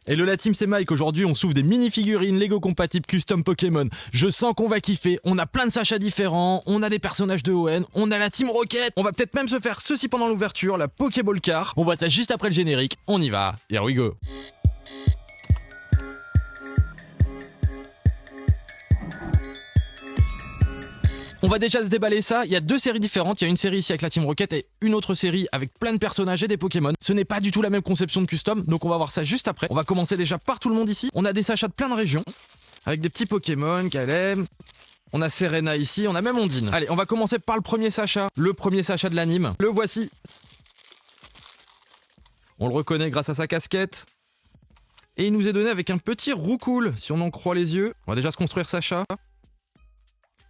Hello la team, c'est Mike. Aujourd'hui, on s'ouvre des mini-figurines Lego compatibles custom Pokémon. Je sens qu'on va kiffer. On a plein de Sacha différents. On a des personnages de ON. On a la Team Rocket. On va peut-être même se faire ceci pendant l'ouverture, la Pokéball Car. On voit ça juste après le générique. On y va. Here we go. On va déjà se déballer ça, il y a deux séries différentes, il y a une série ici avec la Team Rocket et une autre série avec plein de personnages et des Pokémon. Ce n'est pas du tout la même conception de custom, donc on va voir ça juste après. On va commencer déjà par tout le monde ici. On a des Sacha de plein de régions, avec des petits Pokémon qu'elle aime. On a Serena ici, on a même Ondine. Allez, on va commencer par le premier Sacha de l'anime. Le voici. On le reconnaît grâce à sa casquette. Et il nous est donné avec un petit roucoule, si on en croit les yeux. On va déjà se construire Sacha.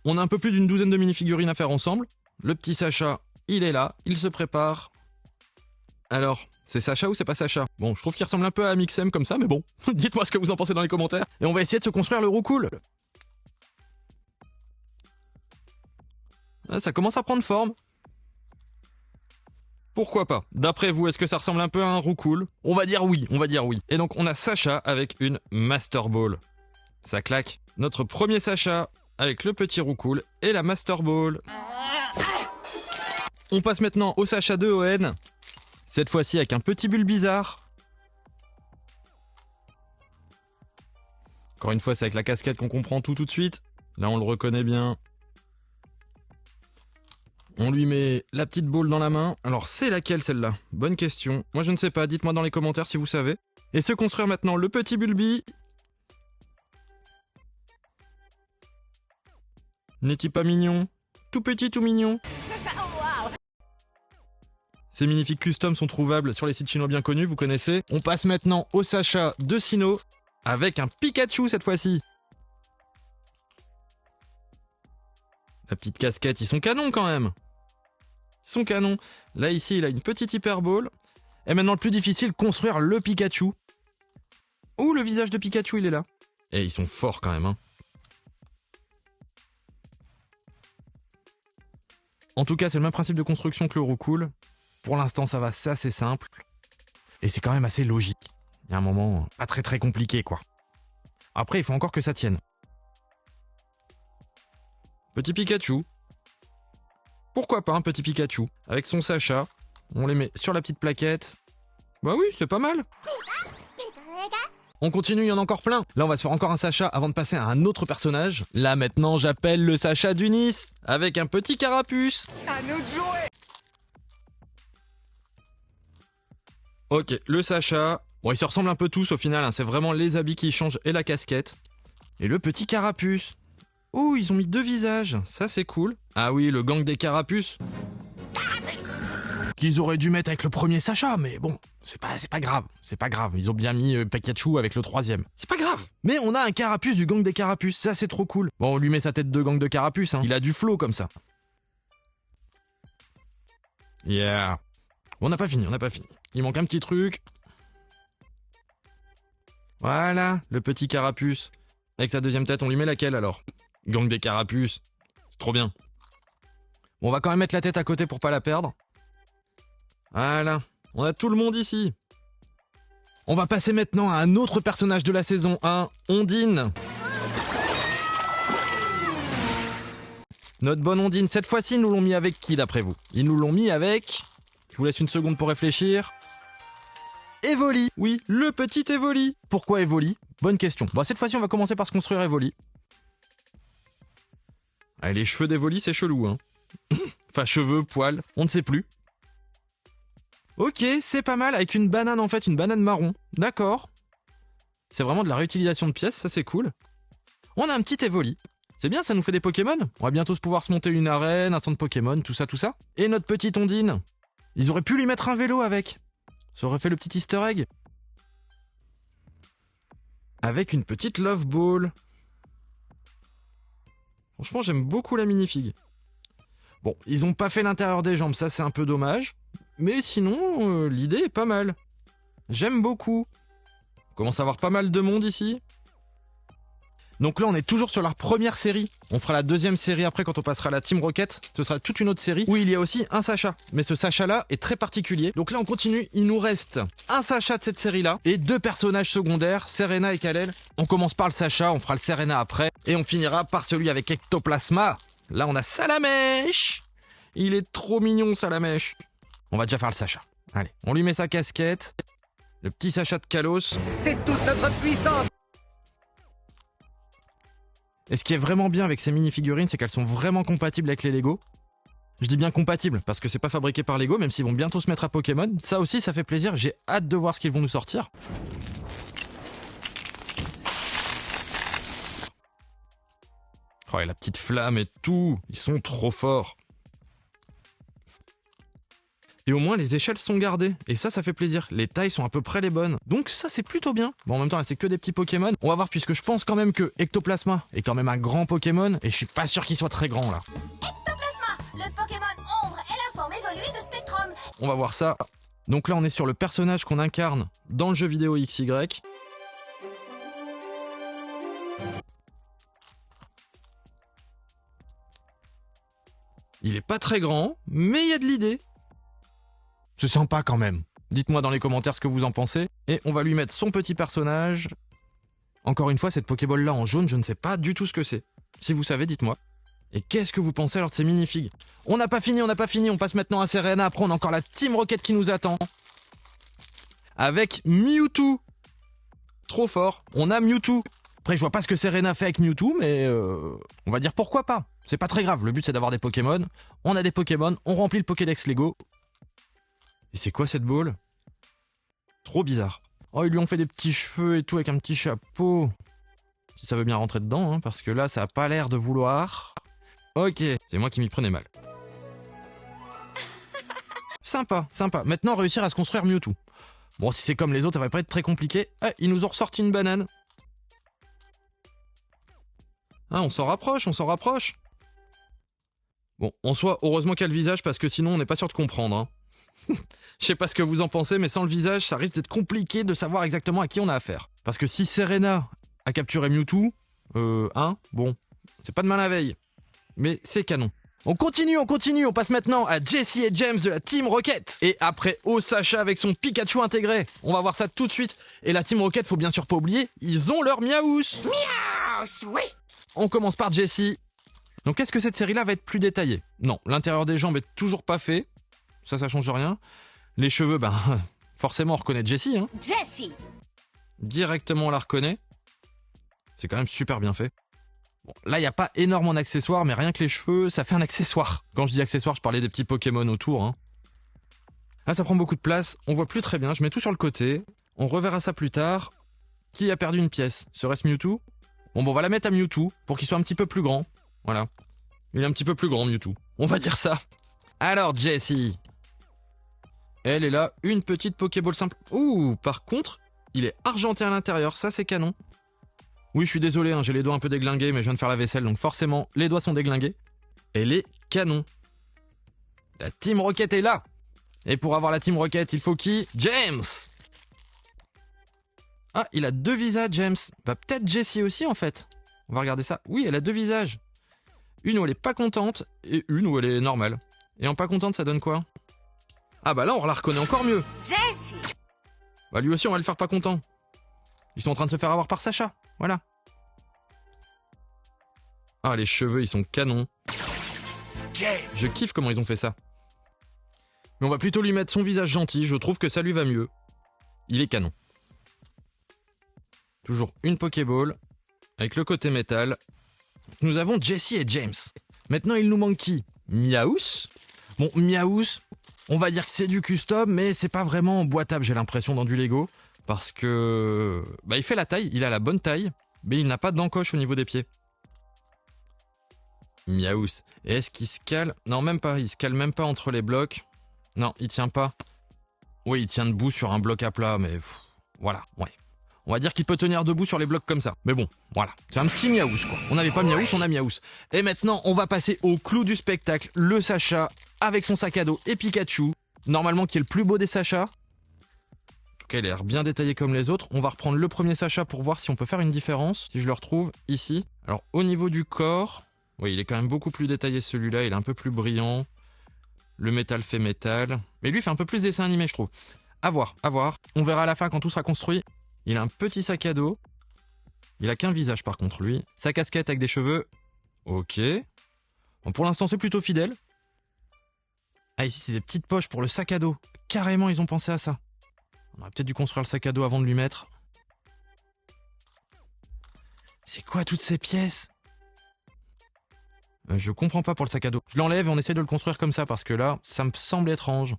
On a un peu plus d'une douzaine de mini-figurines à faire ensemble. Le petit Sacha, il est là, il se prépare. Alors, c'est Sacha ou c'est pas Sacha? Bon, je trouve qu'il ressemble un peu à Mixem comme ça, mais bon. Dites-moi ce que vous en pensez dans les commentaires. Et on va essayer de se construire le roucoule. Ah, ça commence à prendre forme. Pourquoi pas? D'après vous, est-ce que ça ressemble un peu à un roucoule? On va dire oui, Et donc, on a Sacha avec une Master Ball. Ça claque. Notre premier Sacha avec le petit roucoule et la Master Ball. On passe maintenant au Sacha de ON. Cette fois-ci avec un petit Bulbizarre. Encore une fois, c'est avec la casquette qu'on comprend tout de suite. Là, on le reconnaît bien. On lui met la petite boule dans la main. Alors, c'est laquelle celle-là? Bonne question. Moi, je ne sais pas. Dites-moi dans les commentaires si vous savez. Et se construire maintenant le petit Bulbi. N'est-il pas mignon? Tout petit, tout mignon. Ces minifigs custom sont trouvables sur les sites chinois bien connus, vous connaissez. On passe maintenant au Sacha de Sinnoh, avec un Pikachu cette fois-ci. La petite casquette, ils sont canons quand même. Ils sont canons. Là, ici, il a une petite Hyper Ball. Et maintenant, le plus difficile, construire le Pikachu. Ouh, le visage de Pikachu, il est là. Et ils sont forts quand même, hein. En tout cas, c'est le même principe de construction que le roucoule. Pour l'instant, ça va, c'est assez simple. Et c'est quand même assez logique. Il y a un moment pas très compliqué, quoi. Après, il faut encore que ça tienne. Petit Pikachu. Pourquoi pas un petit Pikachu? Avec son Sacha, on les met sur la petite plaquette. Bah oui, c'est pas mal. On continue, il y en a encore plein. Là, on va se faire encore un Sacha avant de passer à un autre personnage. Là, maintenant, j'appelle le Sacha d'Unis, avec un petit carapuce. À nous de jouer. Ok, le Sacha. Bon, ils se ressemblent un peu tous au final, hein. C'est vraiment les habits qui changent et la casquette. Et le petit carapuce. Oh, ils ont mis deux visages. Ça, c'est cool. Ah oui, le gang des carapuces. Qu'ils auraient dû mettre avec le premier Sacha, mais bon, c'est pas grave. Ils ont bien mis Pikachu avec le troisième. C'est pas grave. Mais on a un carapuce du gang des carapuces, ça c'est trop cool. Bon, on lui met sa tête de gang de carapuces, hein. Il a du flow comme ça. Yeah. On n'a pas fini. Il manque un petit truc. Voilà, le petit carapuce. Avec sa deuxième tête, on lui met laquelle alors? Gang des carapuces. C'est trop bien. Bon, on va quand même mettre la tête à côté pour pas la perdre. Voilà, on a tout le monde ici. On va passer maintenant à un autre personnage de la saison 1, Ondine. Notre bonne Ondine, cette fois-ci, ils nous l'ont mis avec qui d'après vous? Ils nous l'ont mis avec... Je vous laisse une seconde pour réfléchir. Evoli, oui, le petit Evoli. Pourquoi Evoli? Bonne question. Bon, cette fois-ci, on va commencer par se construire Evoli. Ah, les cheveux d'Evoli, c'est chelou, hein. Enfin, cheveux, poils, on ne sait plus. Ok, c'est pas mal, avec une banane en fait, une banane marron. D'accord. C'est vraiment de la réutilisation de pièces, ça c'est cool. On a un petit Evoli. C'est bien, ça nous fait des Pokémon. On va bientôt pouvoir se monter une arène, un centre Pokémon, tout ça. Et notre petite Ondine. Ils auraient pu lui mettre un vélo avec. Ça aurait fait le petit easter egg. Avec une petite Love Ball. Franchement, j'aime beaucoup la minifig. Bon, ils ont pas fait l'intérieur des jambes, ça c'est un peu dommage. Mais sinon, l'idée est pas mal. J'aime beaucoup. On commence à avoir pas mal de monde ici. Donc là, on est toujours sur leur première série. On fera la deuxième série après quand on passera à la Team Rocket. Ce sera toute une autre série où il y a aussi un Sacha. Mais ce Sacha-là est très particulier. Donc là, on continue. Il nous reste un Sacha de cette série-là et 2 personnages secondaires, Serena et Kal-El. On commence par le Sacha, on fera le Serena après. Et on finira par celui avec Ectoplasma. Là, on a Salamèche. Il est trop mignon, Salamèche. On va déjà faire le Sacha. Allez, on lui met sa casquette. Le petit Sacha de Kalos. C'est toute notre puissance. Et ce qui est vraiment bien avec ces mini-figurines, c'est qu'elles sont vraiment compatibles avec les Lego. Je dis bien compatibles, parce que c'est pas fabriqué par Lego, même s'ils vont bientôt se mettre à Pokémon. Ça aussi, ça fait plaisir, j'ai hâte de voir ce qu'ils vont nous sortir. Oh, et la petite flamme et tout, ils sont trop forts. Et au moins, les échelles sont gardées. Et ça fait plaisir. Les tailles sont à peu près les bonnes. Donc ça, c'est plutôt bien. Bon, en même temps, là, c'est que des petits Pokémon. On va voir, puisque je pense quand même que Ectoplasma est quand même un grand Pokémon. Et je suis pas sûr qu'il soit très grand, là. Ectoplasma, le Pokémon ombre est la forme évoluée de Spectrum. On va voir ça. Donc là, on est sur le personnage qu'on incarne dans le jeu vidéo XY. Il est pas très grand, mais il y a de l'idée. C'est sympa quand même. Dites-moi dans les commentaires ce que vous en pensez. Et on va lui mettre son petit personnage. Encore une fois, cette Pokéball-là en jaune, je ne sais pas du tout ce que c'est. Si vous savez, dites-moi. Et qu'est-ce que vous pensez alors de ces minifigs? On n'a pas fini, on passe maintenant à Serena. Après, on a encore la Team Rocket qui nous attend. Avec Mewtwo. Trop fort. On a Mewtwo. Après, je vois pas ce que Serena fait avec Mewtwo, mais on va dire pourquoi pas. C'est pas très grave, le but c'est d'avoir des Pokémon. On a des Pokémon, on remplit le Pokédex Lego. Et c'est quoi cette boule? Trop bizarre. Oh, ils lui ont fait des petits cheveux et tout avec un petit chapeau. Si ça veut bien rentrer dedans, hein, parce que là, ça a pas l'air de vouloir. Ok, c'est moi qui m'y prenais mal. Sympa, sympa. Maintenant, réussir à se construire Mewtwo. Bon, si c'est comme les autres, ça va pas être très compliqué. Ah, ils nous ont ressorti une banane. Ah, on s'en rapproche, on s'en rapproche. Bon, en soi, heureusement qu'il y a le visage, parce que sinon, on n'est pas sûr de comprendre, hein. Je sais pas ce que vous en pensez, mais sans le visage, ça risque d'être compliqué de savoir exactement à qui on a affaire. Parce que si Serena a capturé Mewtwo, bon, c'est pas demain la veille. Mais c'est canon. On continue, on passe maintenant à Jessie et James de la Team Rocket. Et après au Sacha avec son Pikachu intégré. On va voir ça tout de suite. Et la Team Rocket, faut bien sûr pas oublier, ils ont leur Miaouss. Miaouss, oui. On commence par Jessie. Donc est-ce que cette série-là va être plus détaillée? Non, l'intérieur des jambes est toujours pas fait. Ça change rien. Les cheveux, forcément on reconnaît Jessie, hein. Jessie. Directement on la reconnaît. C'est quand même super bien fait. Bon, là il n'y a pas énormément d'accessoires, mais rien que les cheveux, ça fait un accessoire. Quand je dis accessoire, je parlais des petits Pokémon autour, hein. Là ça prend beaucoup de place, on voit plus très bien, je mets tout sur le côté. On reverra ça plus tard. Qui a perdu une pièce? Serait-ce Mewtwo? Bon, on va la mettre à Mewtwo, pour qu'il soit un petit peu plus grand. Voilà. Il est un petit peu plus grand, Mewtwo. On va dire ça. Alors, Jessie. Elle est là, une petite Pokéball simple. Ouh, par contre, il est argenté à l'intérieur, ça c'est canon. Oui, je suis désolé, hein, j'ai les doigts un peu déglingués, mais je viens de faire la vaisselle, donc forcément, les doigts sont déglingués. Elle est canon. La Team Rocket est là. Et pour avoir la Team Rocket, il faut qui? James. Ah, il a 2 visages, James. Bah, peut-être Jessie aussi, en fait. On va regarder ça. Oui, elle a 2 visages. Une où elle est pas contente, et une où elle est normale. Et en pas contente, ça donne quoi? Ah bah là, on la reconnaît encore mieux. Jessie. Bah lui aussi, on va le faire pas content. Ils sont en train de se faire avoir par Sacha. Voilà. Ah, les cheveux, ils sont canons. James. Je kiffe comment ils ont fait ça. Mais on va plutôt lui mettre son visage gentil. Je trouve que ça lui va mieux. Il est canon. Toujours une Pokéball. Avec le côté métal. Nous avons Jessie et James. Maintenant, il nous manque qui? Miaouss. Bon, Miaouss, on va dire que c'est du custom, mais c'est pas vraiment boitable, j'ai l'impression, dans du Lego. Parce que... il fait la taille, il a la bonne taille, mais il n'a pas d'encoche au niveau des pieds. Miaouss. Et est-ce qu'il se cale? Non, même pas, il se cale même pas entre les blocs. Non, il tient pas. Oui, il tient debout sur un bloc à plat, mais... voilà, ouais. On va dire qu'il peut tenir debout sur les blocs comme ça. Mais bon, voilà. C'est un petit Miaouss, quoi. On n'avait pas Miaouss, on a Miaouss. Et maintenant, on va passer au clou du spectacle. Le Sacha, avec son sac à dos et Pikachu. Normalement, qui est le plus beau des Sachas. cas, il a l'air bien détaillé comme les autres. On va reprendre le premier Sacha pour voir si on peut faire une différence. Si je le retrouve ici. Alors, au niveau du corps, oui, il est quand même beaucoup plus détaillé celui-là. Il est un peu plus brillant. Le métal fait métal. Mais lui, il fait un peu plus dessin animé, je trouve. À voir, à voir. On verra à la fin quand tout sera construit. Il a un petit sac à dos. Il a qu'un visage, par contre, lui. Sa casquette avec des cheveux. Ok. Bon, pour l'instant, c'est plutôt fidèle. Ah, ici, c'est des petites poches pour le sac à dos. Carrément, ils ont pensé à ça. On aurait peut-être dû construire le sac à dos avant de lui mettre. C'est quoi toutes ces pièces? Je comprends pas pour le sac à dos. Je l'enlève et on essaie de le construire comme ça parce que là, ça me semble étrange.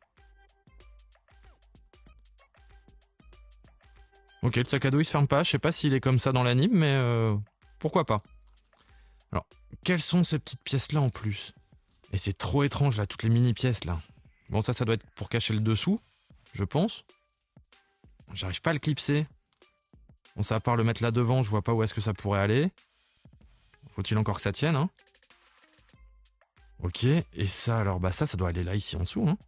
Ok, le sac à dos il se ferme pas. Je sais pas s'il est comme ça dans l'anime, mais pourquoi pas. Alors, quelles sont ces petites pièces là en plus? Et c'est trop étrange là, toutes les mini pièces là. Bon, ça doit être pour cacher le dessous, je pense. J'arrive pas à le clipser. Bon, ça à part le mettre là devant, je vois pas où est-ce que ça pourrait aller. Faut-il encore que ça tienne, hein? Ok, et ça alors, bah ça doit aller là, ici en dessous, hein.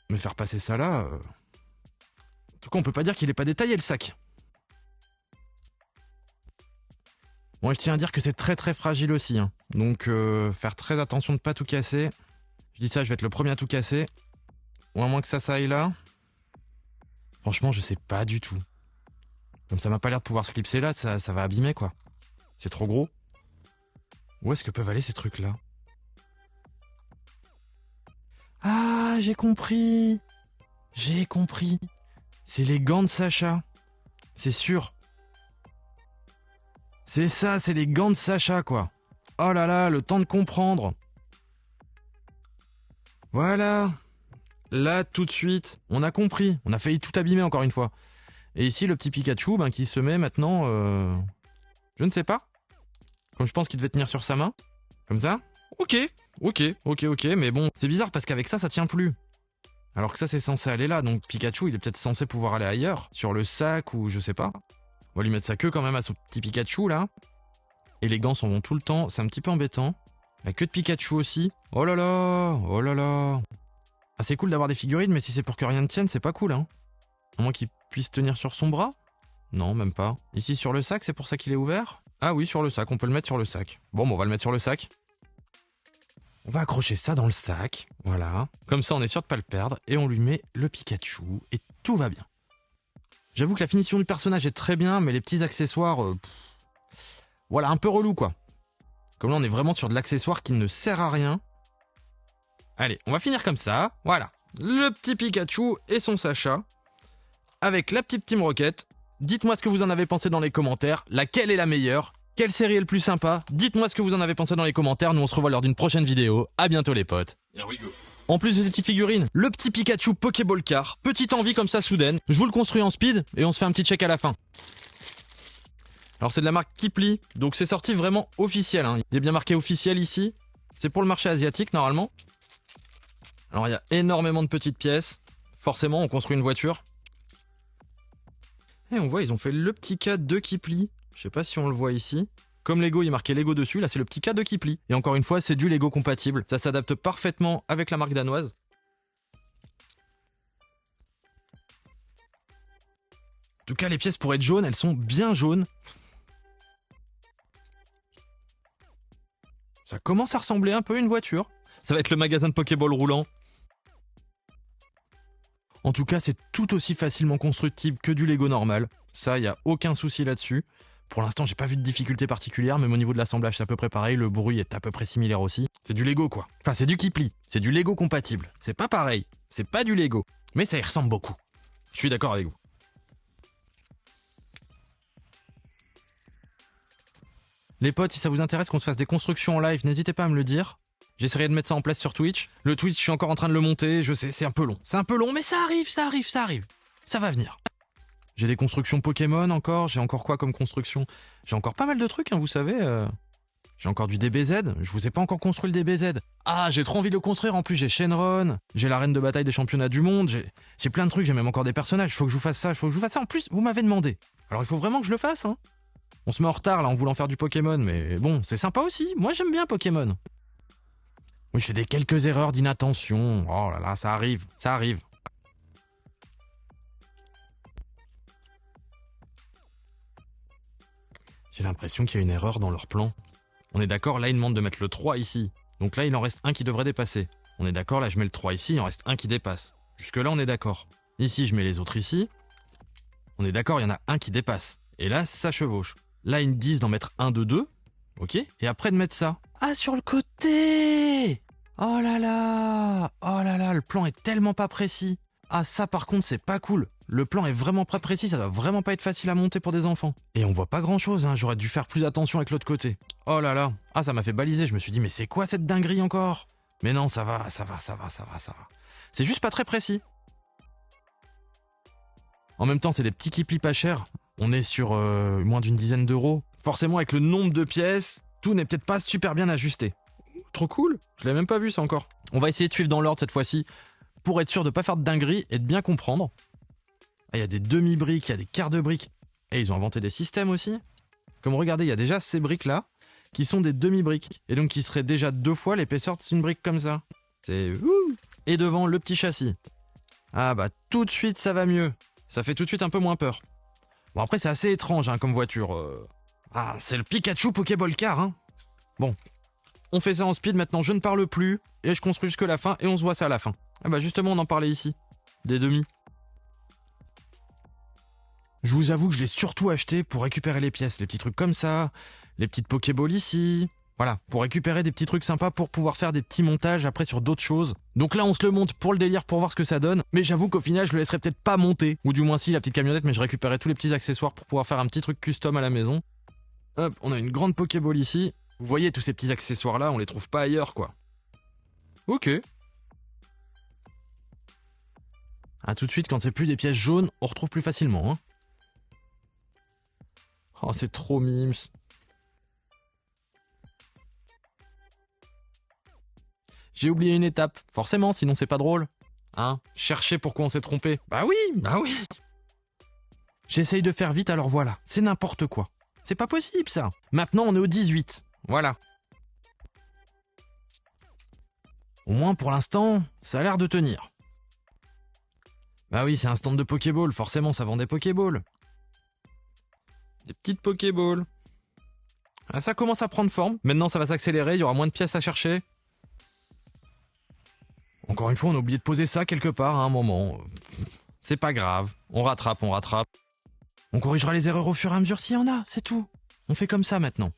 Mais faire passer ça là... En tout cas, on peut pas dire qu'il est pas détaillé le sac. Bon, je tiens à dire que c'est très très fragile aussi, hein. Donc faire très attention de pas tout casser. Je dis ça, je vais être le premier à tout casser. Ou à moins que ça aille là. Franchement, je sais pas du tout. Comme ça m'a pas l'air de pouvoir se clipser là, ça va abîmer quoi. C'est trop gros. Où est-ce que peuvent aller ces trucs là? Ah, j'ai compris. J'ai compris. C'est les gants de Sacha. C'est sûr. C'est ça, c'est les gants de Sacha, quoi. Oh là là, le temps de comprendre. Voilà. Là, tout de suite, on a compris. On a failli tout abîmer encore une fois. Et ici, le petit Pikachu qui se met maintenant... Je ne sais pas. Comme je pense qu'il devait tenir sur sa main. Comme ça. Ok, mais bon, c'est bizarre parce qu'avec ça, ça tient plus. Alors que ça, c'est censé aller là, donc Pikachu, il est peut-être censé pouvoir aller ailleurs, sur le sac ou je sais pas. On va lui mettre sa queue quand même à son petit Pikachu, là. Et les gants s'en vont tout le temps, c'est un petit peu embêtant. La queue de Pikachu aussi. Oh là là, oh là là. Ah, c'est cool d'avoir des figurines, mais si c'est pour que rien ne tienne, c'est pas cool, hein. À moins qu'il puisse tenir sur son bras. Non, même pas. Ici, sur le sac, c'est pour ça qu'il est ouvert? Ah oui, sur le sac, on peut le mettre sur le sac. Bon, on va le mettre sur le sac. On va accrocher ça dans le sac, voilà. Comme ça, on est sûr de pas le perdre. Et on lui met le Pikachu, et tout va bien. J'avoue que la finition du personnage est très bien, mais les petits accessoires... voilà, un peu relou, quoi. Comme là, on est vraiment sur de l'accessoire qui ne sert à rien. Allez, on va finir comme ça, voilà. Le petit Pikachu et son Sacha. Avec la petite Team Rocket. Dites-moi ce que vous en avez pensé dans les commentaires. Laquelle est la meilleure ? Quelle série est le plus sympa? Dites-moi ce que vous en avez pensé dans les commentaires. Nous, on se revoit lors d'une prochaine vidéo. À bientôt, les potes. En plus de ces petites figurines, le petit Pikachu Pokéball Car. Petite envie comme ça soudaine. Je vous le construis en speed et on se fait un petit check à la fin. Alors, c'est de la marque Kipli. Donc, c'est sorti vraiment officiel, hein. Il est bien marqué officiel ici. C'est pour le marché asiatique, normalement. Alors, il y a énormément de petites pièces. Forcément, on construit une voiture. Et on voit, ils ont fait le petit cas de Kipli. Je sais pas si on le voit ici. Comme Lego, il est marqué Lego dessus. Là, c'est le petit cas de Kipli. Et encore une fois, c'est du Lego compatible. Ça s'adapte parfaitement avec la marque danoise. En tout cas, les pièces pour être jaunes, elles sont bien jaunes. Ça commence à ressembler un peu à une voiture. Ça va être le magasin de Pokéball roulant. En tout cas, c'est tout aussi facilement constructible que du Lego normal. Ça, il n'y a aucun souci là-dessus. Pour l'instant, j'ai pas vu de difficulté particulière, même au niveau de l'assemblage, c'est à peu près pareil. Le bruit est à peu près similaire aussi. C'est du Lego, quoi. Enfin, c'est du Kipli. C'est du Lego compatible. C'est pas pareil. C'est pas du Lego. Mais ça y ressemble beaucoup. Je suis d'accord avec vous. Les potes, si ça vous intéresse qu'on se fasse des constructions en live, n'hésitez pas à me le dire. J'essaierai de mettre ça en place sur Twitch. Le Twitch, je suis encore en train de le monter. Je sais, c'est un peu long. C'est un peu long, mais ça arrive. Ça va venir. J'ai des constructions Pokémon encore. J'ai encore quoi comme construction? J'ai encore pas mal de trucs, hein, vous savez. J'ai encore du DBZ. Je vous ai pas encore construit le DBZ. Ah, j'ai trop envie de le construire. En plus, j'ai Shenron. J'ai l'arène de bataille des championnats du monde. J'ai plein de trucs. J'ai même encore des personnages. Faut que je vous fasse ça. En plus, vous m'avez demandé. Alors, il faut vraiment que je le fasse, hein. On se met en retard, là, en voulant faire du Pokémon. Mais bon, c'est sympa aussi. Moi, j'aime bien Pokémon. Oui, je fais des quelques erreurs d'inattention. Oh là là, ça arrive. J'ai l'impression qu'il y a une erreur dans leur plan. On est d'accord, là, ils demandent de mettre le 3 ici. Donc là, il en reste un qui devrait dépasser. On est d'accord, là, je mets le 3 ici, il en reste un qui dépasse. Jusque-là, on est d'accord. Ici, je mets les autres ici. On est d'accord, il y en a un qui dépasse. Et là, ça chevauche. Là, ils me disent d'en mettre un de deux. Ok. Et après, de mettre ça. Ah, sur le côté! Oh là là! Oh là là, le plan est tellement pas précis. Ah, ça, par contre, c'est pas cool. Le plan est vraiment pas précis, ça va vraiment pas être facile à monter pour des enfants. Et on voit pas grand chose, hein. J'aurais dû faire plus attention avec l'autre côté. Oh là là. Ah, ça m'a fait baliser, je me suis dit, mais c'est quoi cette dinguerie encore? Mais non, ça va. C'est juste pas très précis. En même temps, c'est des petits kiplis pas chers. On est sur moins d'une dizaine d'euros. Forcément, avec le nombre de pièces, tout n'est peut-être pas super bien ajusté. Trop cool. Je l'ai même pas vu ça encore. On va essayer de suivre dans l'ordre cette fois-ci pour être sûr de pas faire de dinguerie et de bien comprendre. Ah, il y a des demi-briques, il y a des quarts de briques. Et ils ont inventé des systèmes aussi. Comme regardez, il y a déjà ces briques-là qui sont des demi-briques. Et donc qui seraient déjà 2 fois l'épaisseur d'une brique comme ça. C'est... Ouh. Et devant, le petit châssis. Ah bah tout de suite, ça va mieux. Ça fait tout de suite un peu moins peur. Bon après, c'est assez étrange hein, comme voiture. Ah, c'est le Pikachu Pokéball Car. Hein. Bon, on fait ça en speed, maintenant je ne parle plus. Et je construis jusque la fin et on se voit ça à la fin. Ah bah justement, on en parlait ici. Des demi. Je vous avoue que je l'ai surtout acheté pour récupérer les pièces, les petits trucs comme ça, les petites Pokéballs ici. Voilà, pour récupérer des petits trucs sympas pour pouvoir faire des petits montages après sur d'autres choses. Donc là, on se le monte pour le délire, pour voir ce que ça donne. Mais j'avoue qu'au final, je le laisserai peut-être pas monter. Ou du moins si, la petite camionnette, mais je récupérerai tous les petits accessoires pour pouvoir faire un petit truc custom à la maison. Hop, on a une grande Pokéball ici. Vous voyez tous ces petits accessoires là, on les trouve pas ailleurs quoi. Ok. Ah, tout de suite, quand c'est plus des pièces jaunes, on retrouve plus facilement. Hein. Oh, c'est trop mimes. J'ai oublié une étape. Forcément, sinon c'est pas drôle. Hein? Chercher pourquoi on s'est trompé. Bah oui. J'essaye de faire vite, alors voilà. C'est n'importe quoi. C'est pas possible, ça. Maintenant, on est au 18. Voilà. Au moins, pour l'instant, ça a l'air de tenir. Bah oui, c'est un stand de Pokéball. Forcément, ça vend des Pokéballs. Des petites Pokéballs. Ah, ça commence à prendre forme. Maintenant, ça va s'accélérer. Il y aura moins de pièces à chercher. Encore une fois, on a oublié de poser ça quelque part à un moment. C'est pas grave. On rattrape. On corrigera les erreurs au fur et à mesure s'il y en a, c'est tout. On fait comme ça maintenant.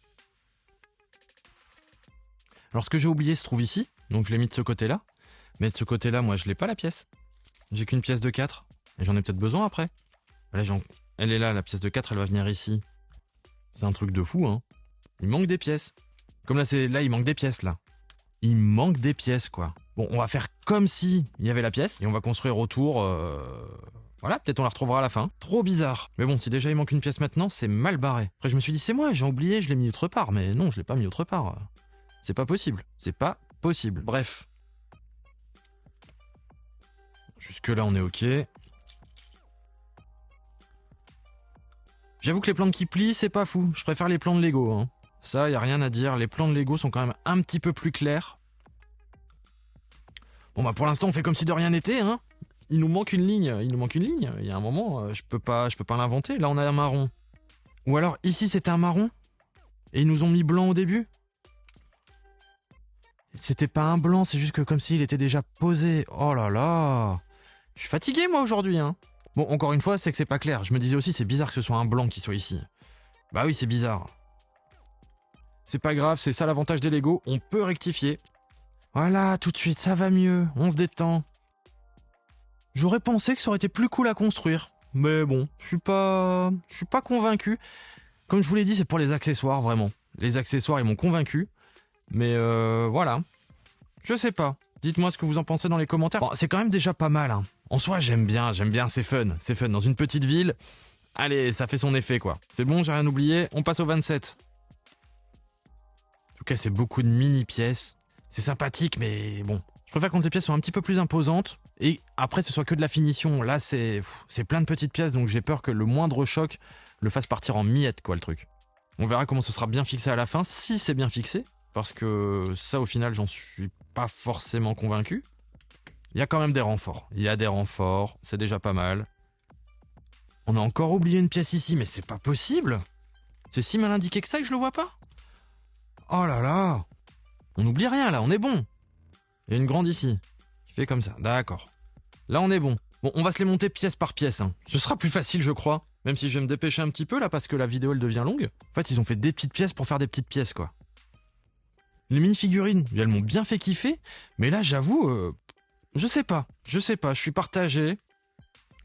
Alors ce que j'ai oublié se trouve ici, donc je l'ai mis de ce côté-là. Mais de ce côté-là, moi je l'ai pas la pièce. J'ai qu'une pièce de 4. Et j'en ai peut-être besoin après. Là, elle est là, la pièce de 4, elle va venir ici. C'est un truc de fou, hein. Il manque des pièces. Comme là, il manque des pièces, là. Il manque des pièces, quoi. Bon, on va faire comme si il y avait la pièce, et on va construire autour... Voilà, peut-être on la retrouvera à la fin. Trop bizarre. Mais bon, si déjà il manque une pièce maintenant, c'est mal barré. Après, je me suis dit, c'est moi, j'ai oublié, je l'ai mis autre part. Mais non, je l'ai pas mis autre part. C'est pas possible. C'est pas possible. Bref. Jusque-là, on est OK. J'avoue que les plans qui plient, c'est pas fou. Je préfère les plans de Lego. Hein. Ça, y a rien à dire. Les plans de Lego sont quand même un petit peu plus clairs. Bon, bah pour l'instant, on fait comme si de rien n'était, hein. Il nous manque une ligne. Il y a un moment, je peux pas l'inventer. Là, on a un marron. Ou alors, ici, c'était un marron. Et ils nous ont mis blanc au début. C'était pas un blanc, c'est juste que comme s'il était déjà posé. Oh là là. Je suis fatigué, moi, aujourd'hui, hein. Bon, encore une fois, c'est que c'est pas clair. Je me disais aussi, c'est bizarre que ce soit un blanc qui soit ici. Bah oui, c'est bizarre. C'est pas grave, c'est ça l'avantage des Lego. On peut rectifier. Voilà, tout de suite, ça va mieux. On se détend. J'aurais pensé que ça aurait été plus cool à construire. Mais bon, je suis pas convaincu. Comme je vous l'ai dit, c'est pour les accessoires, vraiment. Les accessoires, ils m'ont convaincu. Mais voilà. Je sais pas. Dites-moi ce que vous en pensez dans les commentaires. Bon, c'est quand même déjà pas mal. Hein. En soi, j'aime bien, c'est fun. C'est fun. Dans une petite ville, allez, ça fait son effet, quoi. C'est bon, j'ai rien oublié. On passe au 27. En tout cas, c'est beaucoup de mini-pièces. C'est sympathique, mais bon. Je préfère quand les pièces sont un petit peu plus imposantes. Et après, ce soit que de la finition. Là, c'est plein de petites pièces, donc j'ai peur que le moindre choc le fasse partir en miettes, quoi, le truc. On verra comment ce sera bien fixé à la fin, si c'est bien fixé. Parce que ça, au final, j'en suis pas forcément convaincu. Il y a quand même des renforts. Il y a des renforts, c'est déjà pas mal. On a encore oublié une pièce ici, mais c'est pas possible. C'est si mal indiqué que ça que je le vois pas? Oh là là! On n'oublie rien là, on est bon. Il y a une grande ici, qui fait comme ça, d'accord. Là on est bon. Bon, on va se les monter pièce par pièce. Hein. Ce sera plus facile, je crois. Même si je vais me dépêcher un petit peu là, parce que la vidéo elle devient longue. En fait, ils ont fait des petites pièces pour faire des petites pièces, quoi. Les mini-figurines, elles m'ont bien fait kiffer. Mais là, j'avoue, je sais pas, je suis partagé.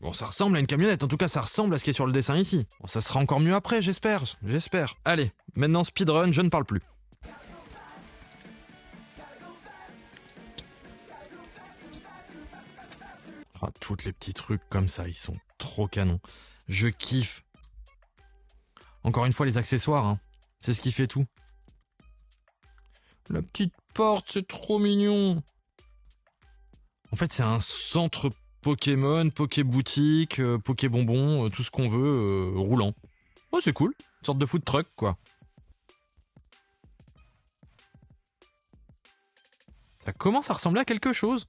Bon, ça ressemble à une camionnette, en tout cas ça ressemble à ce qui est sur le dessin ici. Bon, ça sera encore mieux après, j'espère. Allez, maintenant speedrun, je ne parle plus. Ah, toutes les petits trucs comme ça, ils sont trop canons. Je kiffe. Encore une fois, les accessoires, hein. C'est ce qui fait tout. La petite porte, c'est trop mignon. En fait, c'est un centre Pokémon, Pokéboutique, Pokébonbon, tout ce qu'on veut, roulant. Oh, c'est cool. Une sorte de food truck, quoi. Ça commence à ressembler à quelque chose.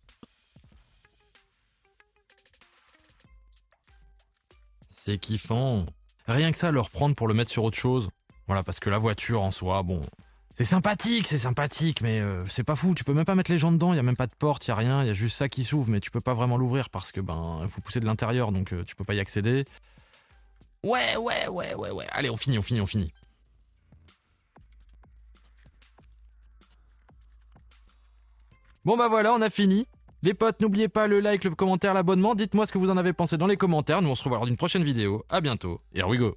C'est kiffant. Rien que ça, le reprendre pour le mettre sur autre chose. Voilà, parce que la voiture en soi, bon... C'est sympathique, mais c'est pas fou. Tu peux même pas mettre les gens dedans, il y a même pas de porte, il y a rien, il y a juste ça qui s'ouvre, mais tu peux pas vraiment l'ouvrir parce que il faut pousser de l'intérieur, donc tu peux pas y accéder. Ouais. Allez, on finit. Bon bah voilà, on a fini. Les potes, n'oubliez pas le like, le commentaire, l'abonnement. Dites-moi ce que vous en avez pensé dans les commentaires. Nous on se revoit lors d'une prochaine vidéo. À bientôt et here we go.